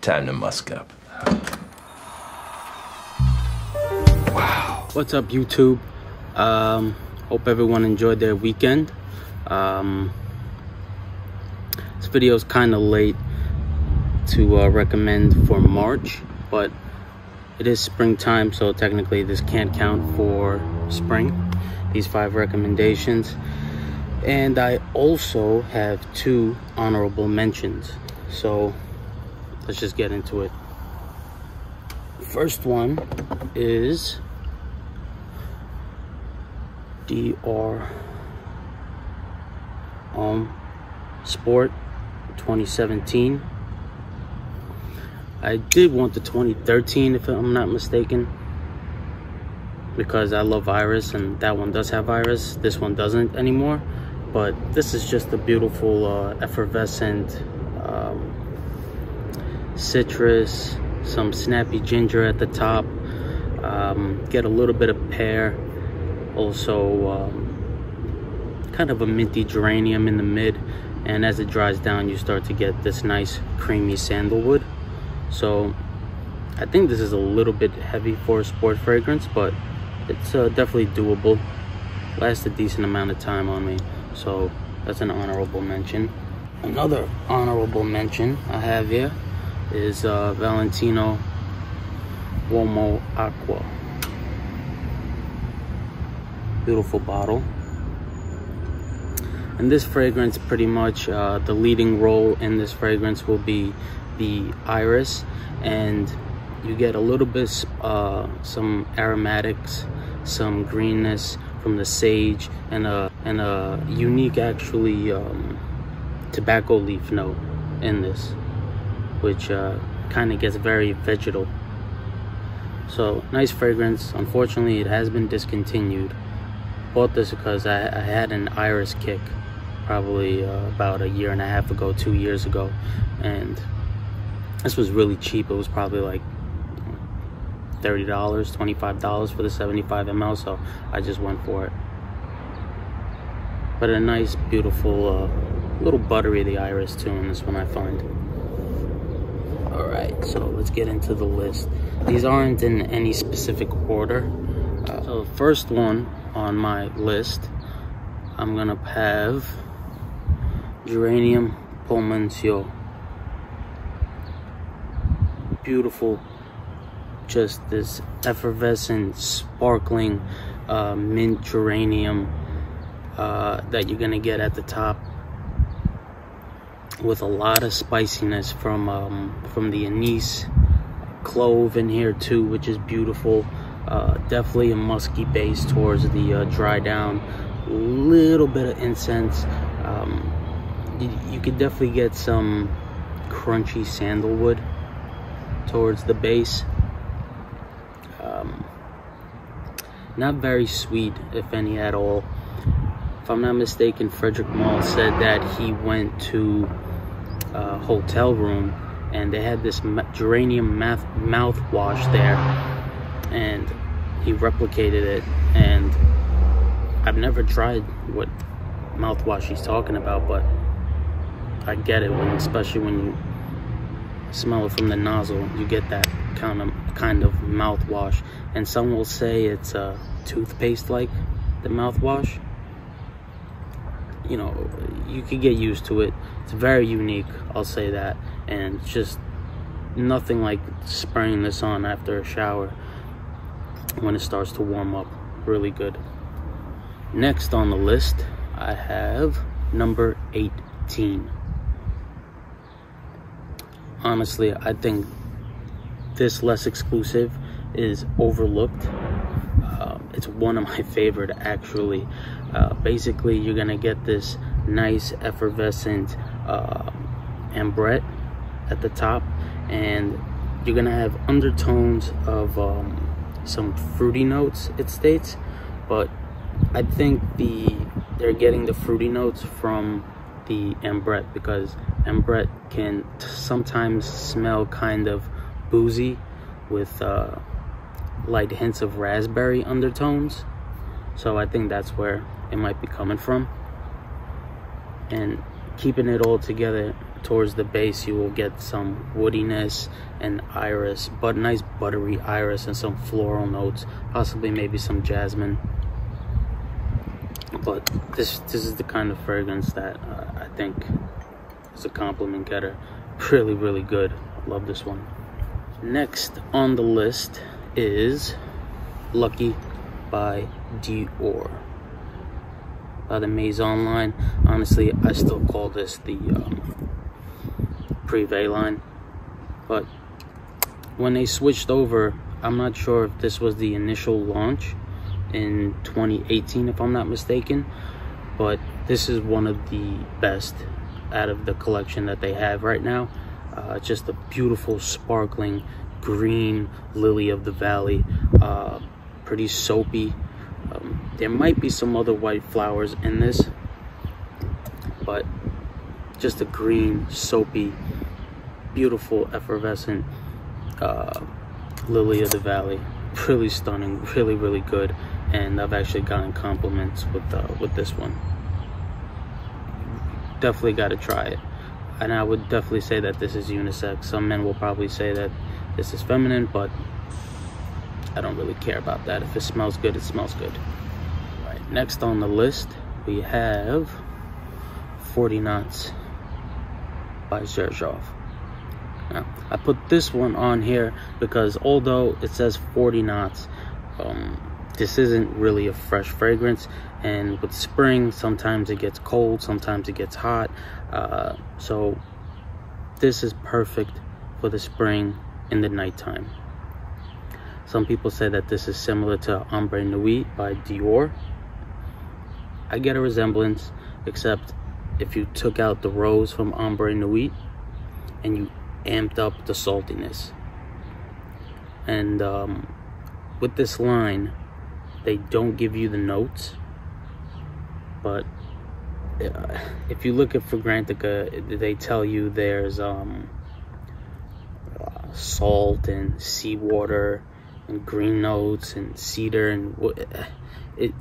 Time to musk up. Wow. What's up, YouTube? Hope everyone enjoyed their weekend. This video is kind of late to recommend for March, but it is springtime, so technically this can't count for spring, these 5 recommendations. And I also have 2 honorable mentions, so let's just get into it. First one is Dior Sport 2017. I did want the 2013 if I'm not mistaken, because I love Iris and that one does have Iris. This one doesn't anymore, but this is just a beautiful effervescent citrus, some snappy ginger at the top, get a little bit of pear, also kind of a minty geranium in the mid, and as it dries down you start to get this nice creamy sandalwood. So I think this is a little bit heavy for a sport fragrance, but it's definitely doable. Lasts a decent amount of time on me, so that's an honorable mention. Another honorable mention I have here is Valentino Uomo Aqua. Beautiful bottle. And this fragrance, pretty much the leading role in this fragrance will be the iris, and you get a little bit some aromatics, some greenness from the sage, and a unique actually tobacco leaf note in this, which kind of gets very vegetal. So nice fragrance. Unfortunately it has been discontinued. Bought this because I had an iris kick probably about 1.5 years ago, 2 years ago, and this was really cheap. It was probably like $30, $25 for the 75 ml, so I just went for it. But a nice, beautiful, little buttery the iris too in this one, I find. Alright, so let's get into the list. These aren't in any specific order. So the first one on my list, I'm gonna have Geranium Pomentiol. Beautiful, just this effervescent, sparkling mint geranium that you're gonna get at the top, with a lot of spiciness from the anise, clove in here too, which is beautiful. Definitely a musky base towards the dry down, little bit of incense. You could definitely get some crunchy sandalwood towards the base. Not very sweet, if any at all. If I'm not mistaken, Frederic Malle said that he went to a hotel room and they had this geranium mouthwash there, and he replicated it. And I've never tried what mouthwash he's talking about, but I get it, especially when you smell it from the nozzle, you get that kind of mouthwash. And some will say it's a toothpaste like the mouthwash. You know, you could get used to it. It's very unique, I'll say that. And just nothing like spraying this on after a shower when it starts to warm up. Really good. Next on the list, I have number 18. Honestly, I think this less exclusive is overlooked. It's one of my favorite, actually. Basically, you're gonna get this nice effervescent ambrette at the top, and you're gonna have undertones of some fruity notes, it states, but I think they're getting the fruity notes from the ambrette, because ambrette can sometimes smell kind of boozy with light hints of raspberry undertones. So I think that's where it might be coming from. And keeping it all together, towards the base you will get some woodiness and iris, but nice buttery iris and some floral notes, possibly maybe some jasmine. But this is the kind of fragrance that I think is a compliment getter. Really, really good. I love this one. Next on the list is Lucky by Dior, by the Maison line. Honestly, I still call this the Privé line, but when they switched over, I'm not sure if this was the initial launch in 2018, if I'm not mistaken, but this is one of the best out of the collection that they have right now. Just a beautiful sparkling green lily of the valley, pretty soapy. There might be some other white flowers in this, but just a green, soapy, beautiful, effervescent lily of the valley. Really stunning, really, really good. And I've actually gotten compliments with this one. Definitely got to try it. And I would definitely say that this is unisex. Some men will probably say that this is feminine, but I don't really care about that. If it smells good, it smells good. All right, next on the list, we have 40 Knots by Geranium. Now, I put this one on here because although it says 40 knots, this isn't really a fresh fragrance, and with spring sometimes it gets cold, sometimes it gets hot, so this is perfect for the spring in the nighttime. Some people say that this is similar to Ombre Nuit by Dior. I get a resemblance, except if you took out the rose from Ombre Nuit and you amped up the saltiness. And with this line, they don't give you the notes, but if you look at Fragrantica, they tell you there's salt and seawater and green notes and cedar, and it,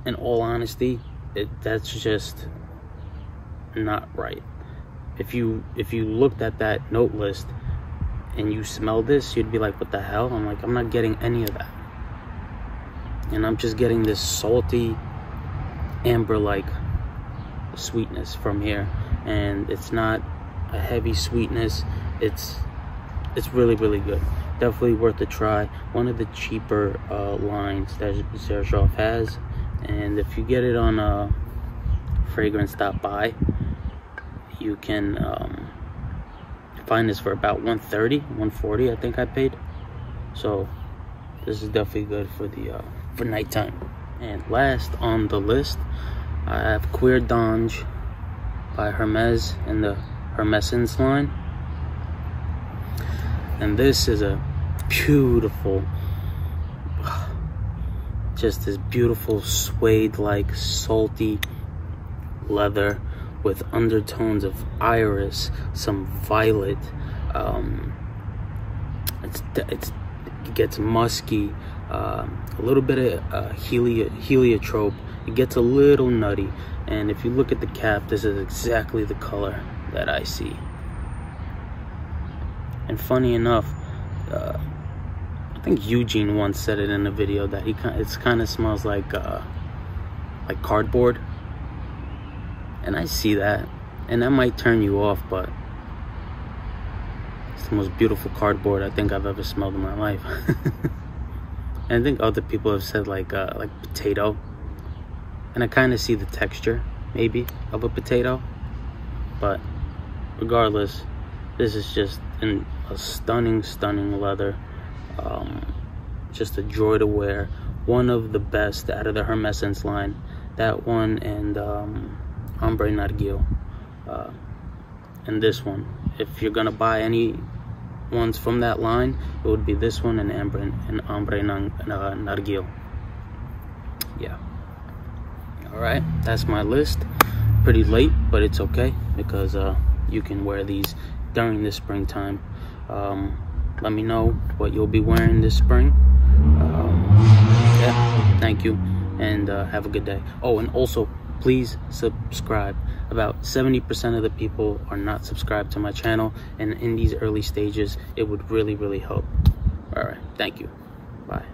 in all honesty, that's just not right. If you looked at that note list and you smell this, you'd be like, what the hell? I'm like, I'm not getting any of that. And I'm just getting this salty, amber-like sweetness from here. And it's not a heavy sweetness. It's really, really good. Definitely worth a try. One of the cheaper lines that Geranium has. And if you get it on fragrance.buy, you can find this for about $130, $140, I think I paid. So this is definitely good for the for nighttime. And last on the list, I have Queer Dange by Hermes in the Hermescence line. And this is a beautiful, just this beautiful suede-like salty leather with undertones of iris, some violet. It gets musky, a little bit of heliotrope. It gets a little nutty, and if you look at the cap, this is exactly the color that I see. And funny enough, I think Eugene once said it in a video that it kind of smells like cardboard. And I see that, and that might turn you off, but it's the most beautiful cardboard I think I've ever smelled in my life. And I think other people have said like potato, and I kind of see the texture maybe of a potato, but regardless, this is just a stunning leather. Just a joy to wear. One of the best out of the Hermescence line. That one and Ombre Narguil, and this one. If you're gonna buy any ones from that line, it would be this one and Ombre Narguil. Yeah. All right, that's my list. Pretty late, but it's okay because you can wear these during the springtime. Let me know what you'll be wearing this spring. Yeah, thank you, and have a good day. Oh, and also, please subscribe. About 70% of the people are not subscribed to my channel, and in these early stages, it would really, really help. All right, thank you. Bye.